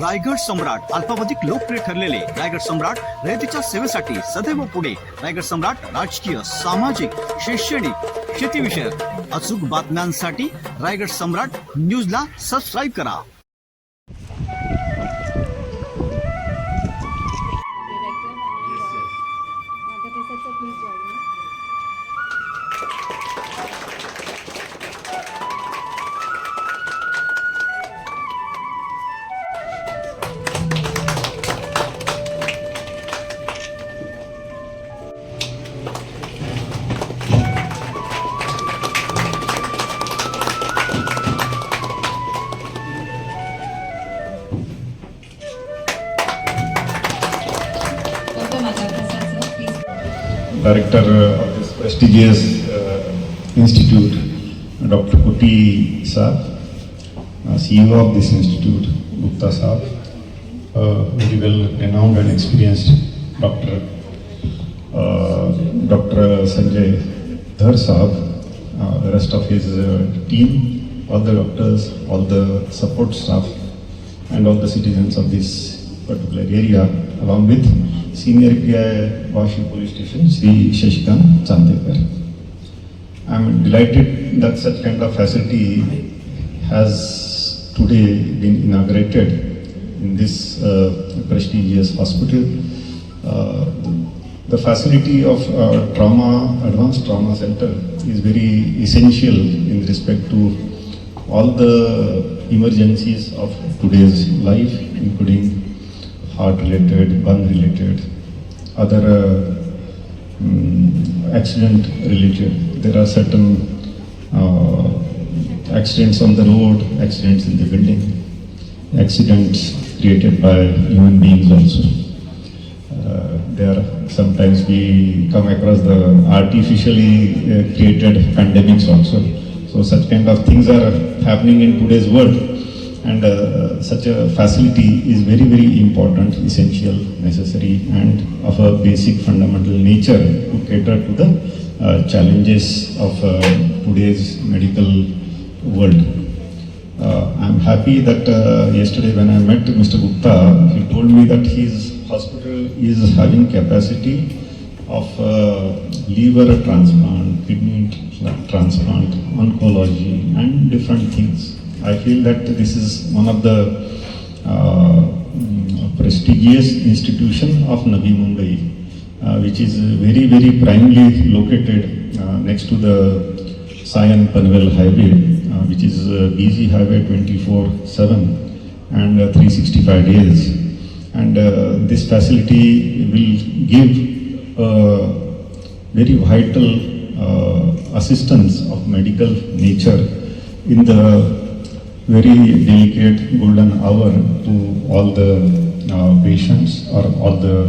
रायगड सम्राट अल्पावधिक लोकप्रिय ठरलेले रायगड सम्राट रयतेच्या सेवेसाठी सदैव पुढे. रायगड सम्राट राजकीय, सामाजिक, शैक्षणिक, शेतीविषयक अचूक बातम्यांसाठी रायगड सम्राट न्यूजला सबस्क्राईब करा. Director of this prestigious institute, Dr. Kuti Saab, CEO of this institute, Gupta Saab, very well renowned and experienced doctor, Dr. Sanjay Dhar Saab, the rest of his team, all the doctors, all the support staff, and all the citizens of this particular area, along with Senior PI Vashi Police Station, Sri Shashikant Chandekar. I am delighted that such kind of facility has today been inaugurated in this prestigious hospital. The facility of advanced trauma center is very essential in respect to all the emergencies of today's life, including heart-related, bone-related, other accident-related. There are certain accidents on the road, accidents in the building, accidents created by human beings also. There sometimes we come across the artificially created pandemics also. So such kind of things are happening in today's world. And such a facility is very, very important, essential, necessary, and of a basic fundamental nature to cater to the challenges of today's medical world. I'm happy that yesterday when I met Mr. Gupta, he told me that his hospital is having capacity of liver transplant, kidney transplant, oncology, and different things. I feel that this is one of the prestigious institution of Navi Mumbai, which is very, very primely located next to the Sion Panvel Highway, which is busy highway 24/7 and 365 days. And this facility will give very vital assistance of medical nature in the very delicate golden hour to all the patients or all the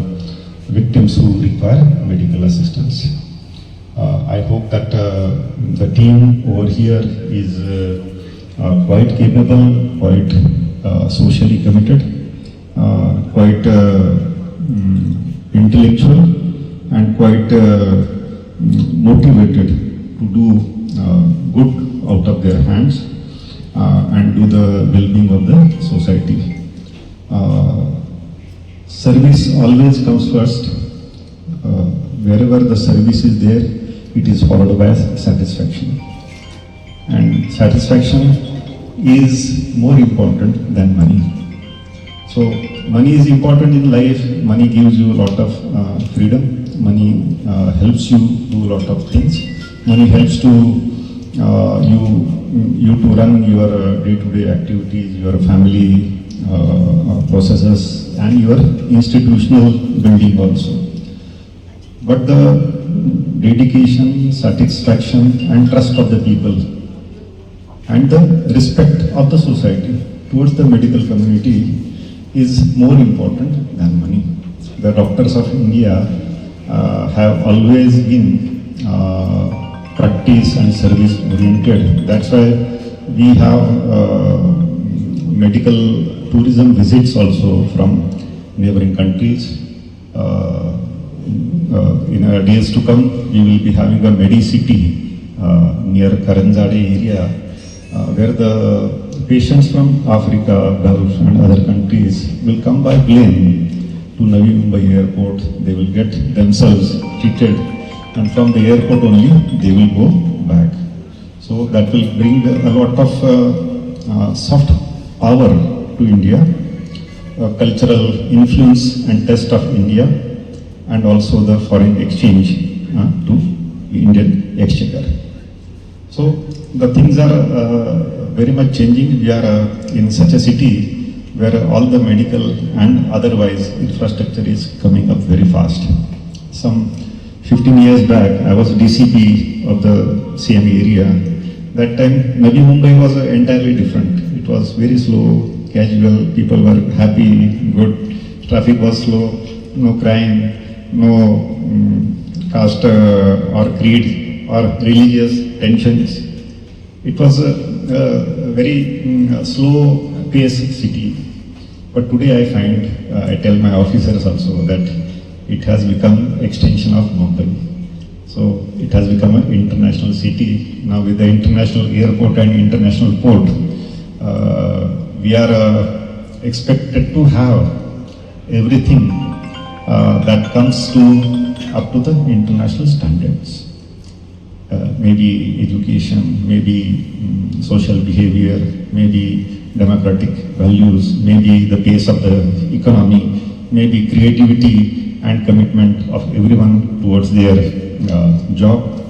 victims who require medical assistance. I hope that the team over here is quite capable, quite socially committed, quite intellectual, and quite motivated to do good out of their hands. And do the well-being of the society. Service always comes first. Wherever the service is there, it is followed by satisfaction. And satisfaction is more important than money. So money is important in life. Money gives you a lot of freedom. Money helps you do a lot of things. Money helps to you to run your day-to-day activities, your family processes, and your institutional building also. But the dedication, satisfaction, and trust of the people, and the respect of the society towards the medical community is more important than money. The doctors of India have always been practice and service oriented. That's why we have medical tourism visits also from neighboring countries. In days to come, we will be having a Medicity near Karanjadi area where the patients from Africa, Gulf and other countries will come by plane to Navi Mumbai airport. They will get themselves treated and from the airport only they will go back. So that will bring a lot of soft power to India, cultural influence and test of India, and also the foreign exchange to Indian exchequer. So the things are very much changing. We are in such a city where all the medical and otherwise infrastructure is coming up very fast. Some 15 years back, I was DCP of the same area. That time, Navi Mumbai was entirely different. It was very slow, casual, people were happy, good, traffic was slow, no crime, no caste or creed or religious tensions. It was a very slow paced city. But today I find, I tell my officers also that it has become extension of Mumbai. So it has become an international city. Now with the international airport and international port, we are expected to have everything that comes up to the international standards. Maybe education, maybe social behavior, maybe democratic values, maybe the pace of the economy, maybe creativity and commitment of everyone towards their job,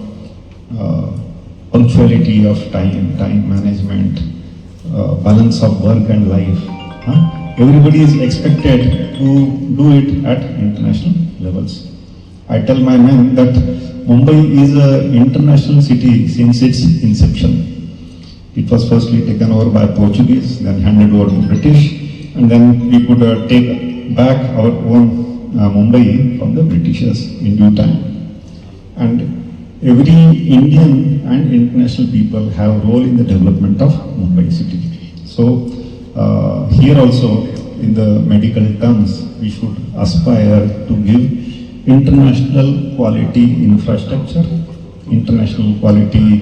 punctuality of time management, balance of work and life. Everybody is expected to do it at international levels. I tell my men that Mumbai is an international city since its inception. It was firstly taken over by Portuguese, then handed over to British, and then we could take back our own Mumbai from the Britishers in due time. And every Indian and international people have a role in the development of Mumbai city. So here also in the medical terms, we should aspire to give international quality infrastructure, international quality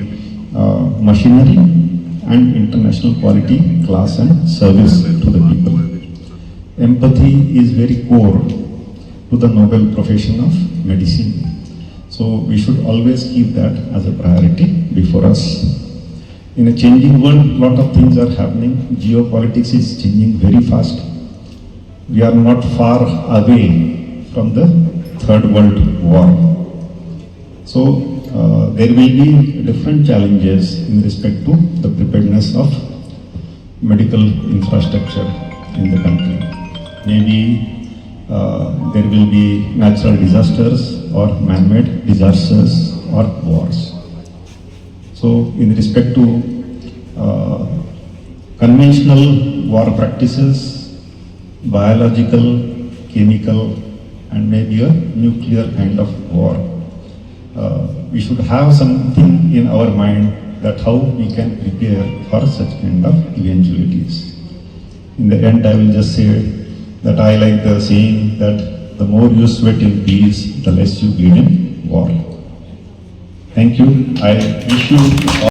machinery and international quality class and service to the people. Empathy is very core to the noble profession of medicine. So we should always keep that as a priority before us. In a changing world, lot of things are happening. Geopolitics is changing very fast. We are not far away from the Third World War. So there will be different challenges in respect to the preparedness of medical infrastructure in the country. Maybe there will be natural disasters or man-made disasters or wars. So in respect to conventional war practices, biological, chemical, and maybe a nuclear kind of war, we should have something in our mind that how we can prepare for such kind of eventualities. In the end, I will just say that I like the saying that the more you sweat in peace, the less you bleed in war. Thank you. I wish you all